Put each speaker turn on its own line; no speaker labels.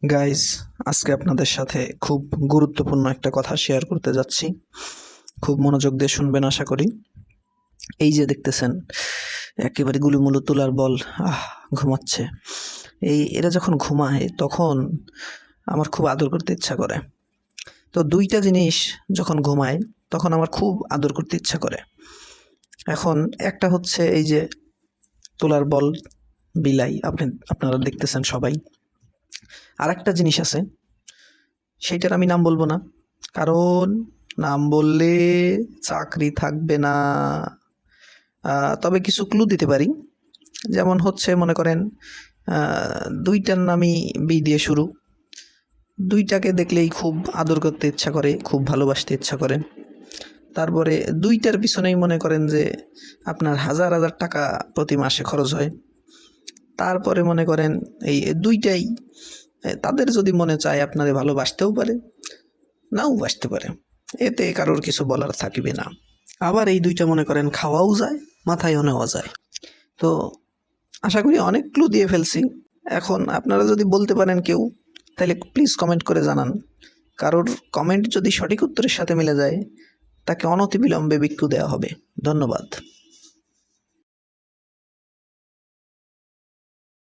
Guys, আজকে আপনাদের সাথে খুব গুরুত্বপূর্ণ একটা কথা শেয়ার করতে যাচ্ছি। খুব মনোযোগ দিয়ে শুনবেন আশা করি। এই যে দেখতেছেন একেবারে গুলুমুলু তুলার বল ঘুমাচ্ছে। এরা যখন ঘুমায় তখন আমার খুব আদর করতে ইচ্ছা করে। তো দুইটা জিনিস যখন ঘুমায় তখন আমার খুব আদর করতে ইচ্ছা করে। এখন একটা হচ্ছে এই যে তুলার বল বিলাই, আপনারা দেখতেছেন সবাই। আর একটা জিনিস আছে, সেইটার আমি নাম বলবো না, কারণ নাম বললে চাকরি থাকবে না। তবে কিছু ক্লু দিতে পারি, যেমন হচ্ছে মনে করেন দুইটার নামই বি দিয়ে শুরু। দুইটাকে দেখলেই খুব আদর করতে ইচ্ছা করে, খুব ভালোবাসতে ইচ্ছা করে। তারপরে দুইটার পিছনেই মনে করেন যে আপনার হাজার হাজার টাকা প্রতি মাসে খরচ হয়। তারপরে মনে করেন এই দুইটাই তাদের যদি মনে চায় আপনাদের ভালোবাসতেও পারে, নাও বাসতে পারে, এতে কারোর কিছু বলার থাকিবে না। আবার এই দুইটা মনে করেন খাওয়াও যায়, মাথায়ও নেওয়া যায়। তো আশা করি অনেক ক্লু দিয়ে ফেলছি। এখন আপনারা যদি বলতে পারেন কেউ, তাহলে প্লিজ কমেন্ট করে জানান। কারোর কমেন্ট যদি সঠিক উত্তরের সাথে মিলে যায়, তাকে অনতিবিলম্বে ভিক্ষু দেওয়া হবে। ধন্যবাদ।